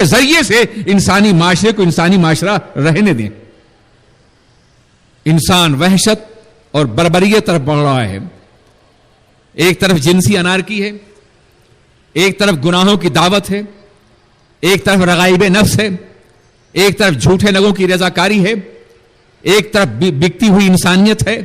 ذریعے سے انسانی معاشرے کو انسانی معاشرہ رہنے دیں. انسان وحشت اور بربریت طرف بڑھ رہا ہے. ایک طرف جنسی انارکی ہے، ایک طرف گناہوں کی دعوت ہے، ایک طرف رغائب نفس ہے، ایک طرف جھوٹے لوگوں کی رضاکاری ہے، ایک طرف بکتی ہوئی انسانیت ہے،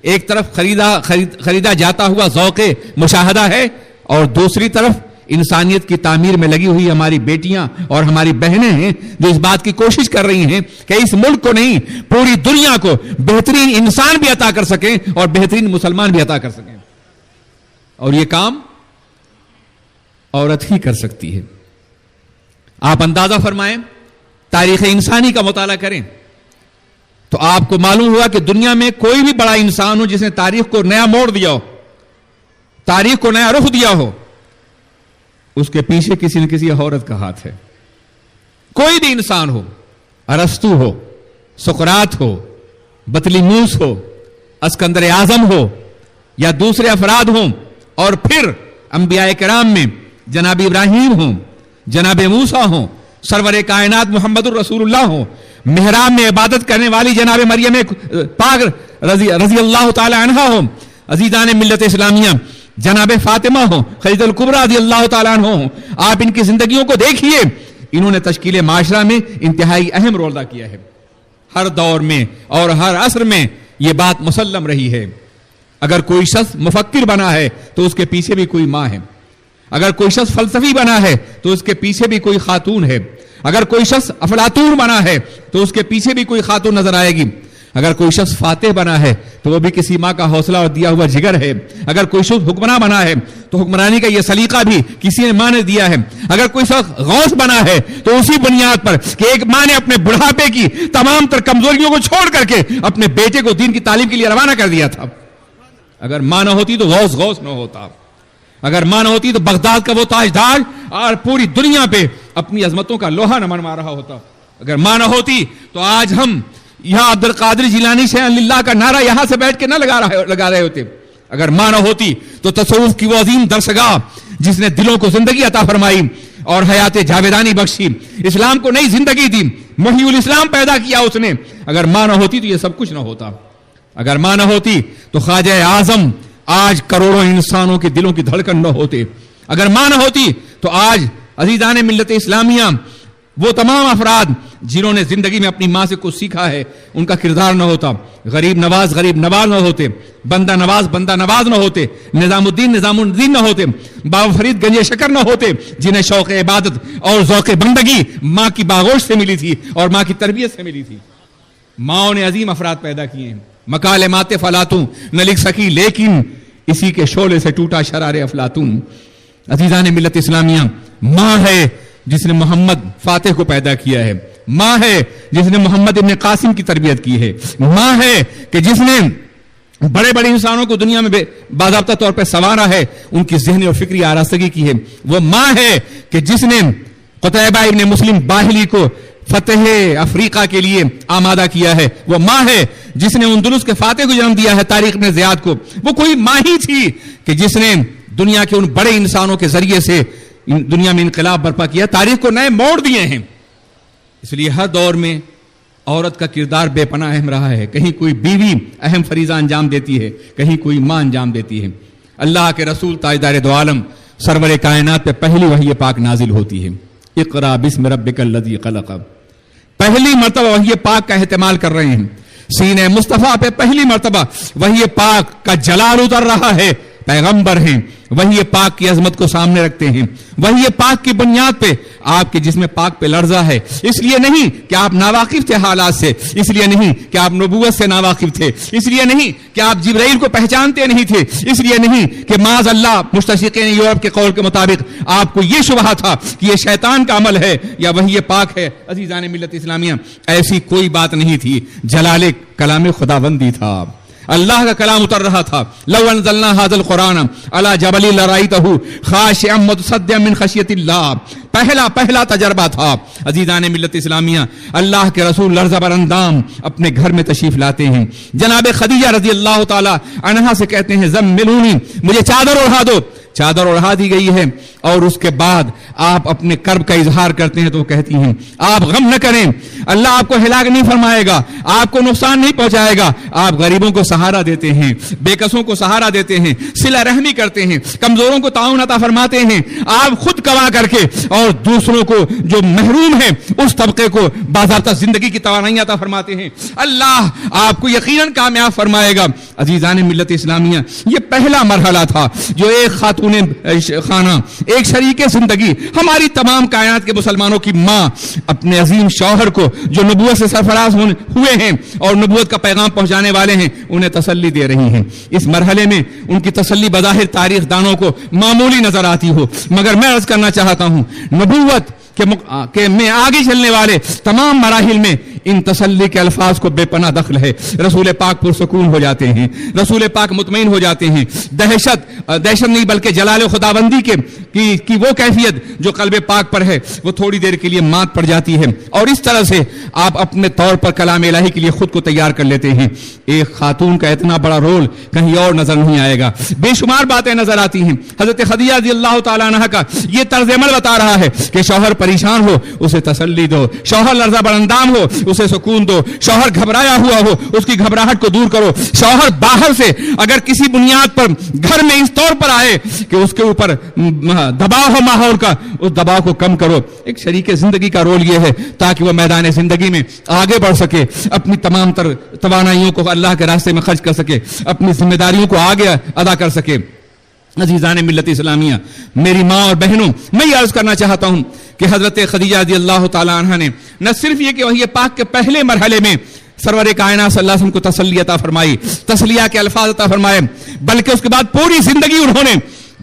ایک طرف خریدا جاتا ہوا ذوق مشاہدہ ہے، اور دوسری طرف انسانیت کی تعمیر میں لگی ہوئی ہماری بیٹیاں اور ہماری بہنیں ہیں جو اس بات کی کوشش کر رہی ہیں کہ اس ملک کو نہیں پوری دنیا کو بہترین انسان بھی عطا کر سکیں اور بہترین مسلمان بھی عطا کر سکیں. اور یہ کام عورت ہی کر سکتی ہے. آپ اندازہ فرمائیں، تاریخ انسانی کا مطالعہ کریں تو آپ کو معلوم ہوا کہ دنیا میں کوئی بھی بڑا انسان ہو جس نے تاریخ کو نیا موڑ دیا ہو، تاریخ کو نیا رخ دیا ہو، اس کے پیچھے کسی نہ کسی عورت کا ہاتھ ہے. کوئی بھی انسان ہو، ارسطو ہو، سقراط ہو، بطلیموس ہو، اسکندر اعظم ہو، یا دوسرے افراد ہوں، اور پھر انبیاء کرام میں جناب ابراہیم ہوں، جناب موسیٰ ہوں، سرور کائنات محمد الرسول اللہ ہوں، محراب میں عبادت کرنے والی جناب مریم پاک رضی اللہ تعالی عنہ ہوں، عزیزان ملت اسلامیہ جناب فاطمہ ہوں، خدیجہ الکبریٰ رضی اللہ تعالیٰ عنہ ہوں. آپ ان کی زندگیوں کو دیکھیے، انہوں نے تشکیل معاشرہ میں انتہائی اہم رول ادا کیا ہے. ہر دور میں اور ہر عصر میں یہ بات مسلم رہی ہے. اگر کوئی شخص مفکر بنا ہے تو اس کے پیچھے بھی کوئی ماں ہے. اگر کوئی شخص فلسفی بنا ہے تو اس کے پیچھے بھی کوئی خاتون ہے. اگر کوئی شخص افلاطون بنا ہے تو اس کے پیچھے بھی کوئی خاتون نظر آئے گی. اگر کوئی شخص فاتح بنا ہے تو وہ بھی کسی ماں کا حوصلہ اور دیا ہوا جگر ہے. اگر کوئی شخص حکمراں بنا ہے تو حکمرانی کا یہ سلیقہ بھی کسی نے ماں نے دیا ہے. اگر کوئی شخص غوث بنا ہے تو اسی بنیاد پر کہ ایک ماں نے اپنے بڑھاپے کی تمام تر کمزوریوں کو چھوڑ کر کے اپنے بیٹے کو دین کی تعلیم کے لیے روانہ کر دیا تھا. اگر ماں نہ ہوتی تو غوث نہ ہوتا. اگر ماں نہ ہوتی تو بغداد کا وہ تاجدار اور پوری دنیا پہ اپنی عظمتوں کا لوہا نہ منوا رہا ہوتا. اگر ماں نہ ہوتی تو آج ہم یہاں عبد القادر جیلانی شیخ اللہ کا نعرہ یہاں سے بیٹھ کے نہ لگا رہے ہوتے. اگر ماں نہ ہوتی تو تصوف کی وہ عظیم درسگاہ جس نے دلوں کو زندگی عطا فرمائی اور حیات جاویدانی بخشی، اسلام کو نئی زندگی دی، محی الاسلام پیدا کیا اس نے، اگر ماں نہ ہوتی تو یہ سب کچھ نہ ہوتا. اگر ماں نہ ہوتی تو خواجہ اعظم آج کروڑوں انسانوں کے دلوں کی دھڑکن نہ ہوتے. اگر ماں نہ ہوتی تو آج عزیزان ملت اسلامیہ وہ تمام افراد جنہوں نے زندگی میں اپنی ماں سے کچھ سیکھا ہے ان کا کردار نہ ہوتا. غریب نواز نہ ہوتے، بندہ نواز نہ ہوتے، نظام الدین نہ ہوتے، بابا فرید گنج شکر نہ ہوتے، جنہیں شوق عبادت اور ذوق بندگی ماں کی باغوش سے ملی تھی اور ماں کی تربیت سے ملی تھی. ماں نے عظیم افراد پیدا کیے ہیں. مکالمات فلاطوں نہ لکھ سکی لیکن اسی کے شعلے سے ٹوٹا شرار افلاطون. عزیزان ملت اسلامیہ، ماں ہے جس نے محمد فاتح کو پیدا کیا ہے. ماں ہے جس نے محمد ابن قاسم کی تربیت کی ہے. ماں ہے کہ جس نے بڑے بڑے انسانوں کو دنیا میں باضابطہ طور پر سنوارا ہے، ان کی ذہنی اور فکری آراستگی کی ہے. وہ ماں ہے کہ جس نے قتیبہ ابن مسلم باہلی کو فتح افریقہ کے لیے آمادہ کیا ہے. وہ ماں ہے جس نے اندلس کے فاتح کو جنم دیا ہے، طارق ابن زیاد کو. وہ کوئی ماں ہی تھی کہ جس نے دنیا کے ان بڑے انسانوں کے ذریعے سے دنیا میں انقلاب برپا کیا، تاریخ کو نئے موڑ دیے ہیں. اس لیے ہر دور میں عورت کا کردار بے پناہ اہم رہا ہے. کہیں کوئی بیوی اہم فریضہ انجام دیتی ہے، کہیں کوئی ماں انجام دیتی ہے. اللہ کے رسول تاجدار دو عالم سرور کائنات پہ پہلی وحی پاک نازل ہوتی ہے. اقرا بسم ربک الذی خلق. پہلی مرتبہ وحی پاک کا اہتمال کر رہے ہیں. سینہ مصطفیٰ پہ پہلی مرتبہ وحی پاک کا جلال اتر رہا ہے. پیغمبر ہیں، وحی پاک کی عظمت کو سامنے رکھتے ہیں. وحی پاک کی بنیاد پہ آپ کے جسم پاک پہ لرزہ ہے. اس لیے نہیں کہ آپ ناواقف تھے حالات سے، اس لیے نہیں کہ آپ نبوت سے ناواقف تھے، اس لیے نہیں کہ آپ جبرائیل کو پہچانتے نہیں تھے، اس لیے نہیں کہ معاذ اللہ مستشرقین یورپ کے قول کے مطابق آپ کو یہ شبہ تھا کہ یہ شیطان کا عمل ہے یا وحی پاک ہے. عزیزان ملت اسلامیہ، ایسی کوئی بات نہیں تھی. جلال کلام خداوندی تھا، اللہ کا کلام اتر رہا تھا. لو انزلنا هذا القرآن على جبل لرأيته خاشعا متصدعا من خشیۃ اللہ. پہلا تجربہ تھا. عزیزان ملت اسلامیہ، اللہ کے رسول لرزہ بر اندام اپنے گھر میں تشریف لاتے ہیں. جناب خدیجہ رضی اللہ تعالی عنہا سے کہتے ہیں زملونی، مجھے چادر اڑا دو. چادر اڑا دی گئی ہے اور اس کے بعد آپ اپنے کرب کا اظہار کرتے ہیں تو وہ کہتی ہیں آپ غم نہ کریں، اللہ آپ کو ہلاک نہیں فرمائے گا، آپ کو نقصان نہیں پہنچائے گا۔ آپ غریبوں کو سہارا دیتے ہیں، بے کسوں کو سہارا دیتے ہیں، صلہ رحمی کرتے ہیں، کمزوروں کو تعاون عطا فرماتے ہیں، آپ خود کما کر کے اور دوسروں کو جو محروم ہیں اس طبقے کو باضابطہ زندگی کی توانائی عطا فرماتے ہیں۔ اللہ آپ کو یقیناً کامیاب فرمائے گا۔ عزیزان ملت اسلامیہ، یہ پہلا مرحلہ تھا جو ایک خاتون خانہ، ایک شریک زندگی، ہماری تمام کائنات کے مسلمانوں کی ماں اپنے عظیم شوہر کو جو نبوت سے سرفراز ہوئے ہیں اور نبوت کا پیغام پہنچانے والے ہیں انہیں تسلی دے رہی ہیں۔ اس مرحلے میں ان کی تسلی بظاہر تاریخ دانوں کو معمولی نظر آتی ہو، مگر میں عرض کرنا چاہتا ہوں نبوت کہ میں آگے چلنے والے تمام مراحل میں ان تسلی کے الفاظ کو بے پناہ دخل ہے۔ رسول پاک پرسکون ہو جاتے ہیں، رسول پاک مطمئن ہو جاتے ہیں، دہشت نہیں بلکہ جلال خداوندی کی وہ کیفیت جو قلب پاک پر ہے وہ تھوڑی دیر کے لیے مات پڑ جاتی ہے، اور اس طرح سے آپ اپنے طور پر کلام الہی کے لیے خود کو تیار کر لیتے ہیں۔ ایک خاتون کا اتنا بڑا رول کہیں اور نظر نہیں آئے گا، بے شمار باتیں نظر آتی ہیں۔ حضرت خدیجہ رضی اللہ تعالیٰ عنہ کا یہ طرز عمل بتا رہا ہے کہ شوہر پریشان ہو اسے تسلی دو، شوہر لرزہ برندام ہو اسے سکون دو، شوہر گھبرایا ہوا ہو اس کی گھبراہٹ کو دور کرو، شوہر باہر سے اگر کسی بنیاد پر گھر میں اس طور پر آئے کہ اس کے اوپر دباؤ ہو ماحول کا، اس دباؤ کو کم کرو۔ ایک شریک زندگی کا رول یہ ہے تاکہ وہ میدان زندگی میں آگے بڑھ سکے، اپنی تمام تر توانائیوں کو اللہ کے راستے میں خرچ کر سکے، اپنی ذمہ داریوں کو آگے ادا کر سکے۔ عزیزان ملت اسلامیہ، میری ماں اور بہنوں، میں یہ عرض کرنا چاہتا ہوں کہ حضرت خدیجہ رضی اللہ تعالی عنہ نے نہ صرف یہ کہ وحی پاک کے پہلے مرحلے میں سرور کائنات صلی اللہ علیہ وسلم کو تسلی عطا فرمائی، تسلیہ کے الفاظ عطا فرمائے، بلکہ اس کے بعد پوری زندگی انہوں نے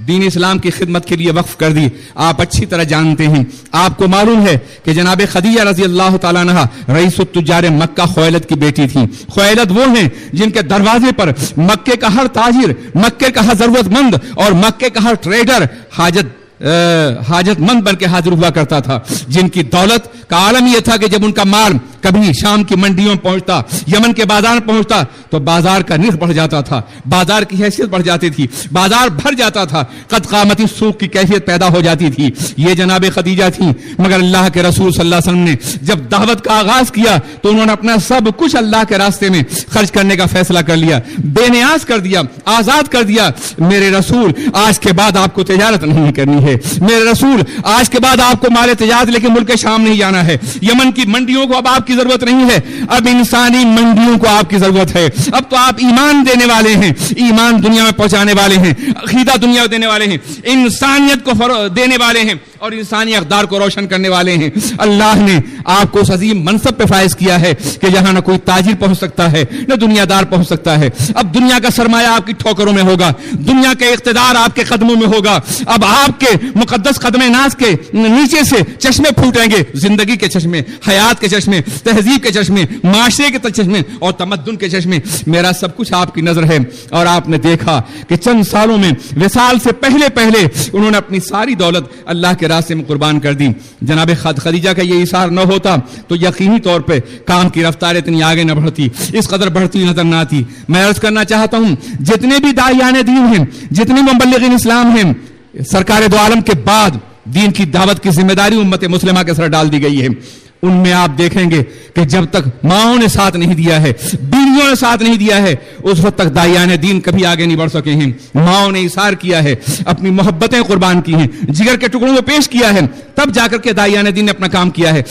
دین اسلام کی خدمت کے لیے وقف کر دی۔ آپ اچھی طرح جانتے ہیں، آپ کو معلوم ہے کہ جناب خدیجہ رضی اللہ تعالیٰ عنہ رئیس التجار مکہ خویلد کی بیٹی تھی۔ خویلد وہ ہیں جن کے دروازے پر مکے کا ہر تاجر، مکے کا ہر ضرورت مند اور مکے کا ہر ٹریڈر حاجت مند بن کے حاضر ہوا کرتا تھا، جن کی دولت کا عالم یہ تھا کہ جب ان کا مال کبھی شام کی منڈیوں میں پہنچتا، یمن کے بازار پہنچتا تو بازار کا نرخ بڑھ جاتا تھا، بازار کی حیثیت بڑھ جاتی تھی، بازار بھر جاتا تھا، قد قامتی سوق کی کیفیت پیدا ہو جاتی تھی۔ یہ جناب خدیجہ تھی، مگر اللہ کے رسول صلی اللہ علیہ وسلم نے جب دعوت کا آغاز کیا تو انہوں نے اپنا سب کچھ اللہ کے راستے میں خرچ کرنے کا فیصلہ کر لیا، بے نیاز کر دیا، آزاد کر دیا۔ میرے رسول آج کے بعد آپ کو تجارت نہیں کرنی ہے، میرے رسول آج کے بعد آپ کو مال تجارت لے کے ملک شام نہیں جانا ہے، یمن کی منڈیوں کو اب آپ کی ضرورت نہیں ہے، اب انسانی منڈیوں کو آپ کی ضرورت ہے۔ اب تو آپ ایمان دینے والے ہیں، ایمان دنیا میں پہنچانے والے ہیں، عقیدہ دنیا میں دینے والے ہیں، انسانیت کو دینے والے ہیں اور انسانی اقدار کو روشن کرنے والے ہیں۔ اللہ نے آپ کو اس عظیم منصب پہ فائز کیا ہے کہ جہاں نہ کوئی تاجر پہنچ سکتا ہے نہ دنیا دار پہنچ سکتا ہے۔ اب دنیا کا سرمایہ آپ کی ٹھوکروں میں ہوگا، دنیا کا اقتدار آپ کے قدموں میں ہوگا۔ اب آپ کے مقدس قدم ناز کے نیچے سے چشمے پھوٹیں گے، زندگی کے چشمے، حیات کے چشمے، تہذیب کے چشمے، معاشرے کے چشمے اور تمدن کے چشمے۔ میرا سب کچھ آپ کی نظر ہے، اور آپ نے دیکھا کہ چند سالوں میں وصال سے پہلے انہوں نے اپنی ساری دولت اللہ کے راستے میں قربان کر دی۔ جناب خدیجہ کا یہ اثار نہ ہوتا تو یقینی طور پہ کام کی رفتار اتنی آگے نہ بڑھتی، اس قدر بڑھتی نظر نہ آتی۔ میں عرض کرنا چاہتا ہوں جتنے بھی داعیان دین ہیں، جتنے مبلغین اسلام ہیں، سرکار دو عالم کے بعد دین کی دعوت کی ذمہ داری امت مسلمہ کے سر ڈال دی گئی ہے۔ ان میں آپ دیکھیں گے کہ جب تک ماؤں نے ساتھ نہیں دیا ہے، بیویوں نے ساتھ نہیں دیا ہے، اس وقت تک داعیان دین کبھی آگے نہیں بڑھ سکے ہیں۔ ماؤں نے اثار کیا ہے، اپنی محبتیں قربان کی ہیں، جگر کے ٹکڑوں کو پیش کیا ہے، تب جا کر کے داعیان دین نے اپنا کام کیا ہے۔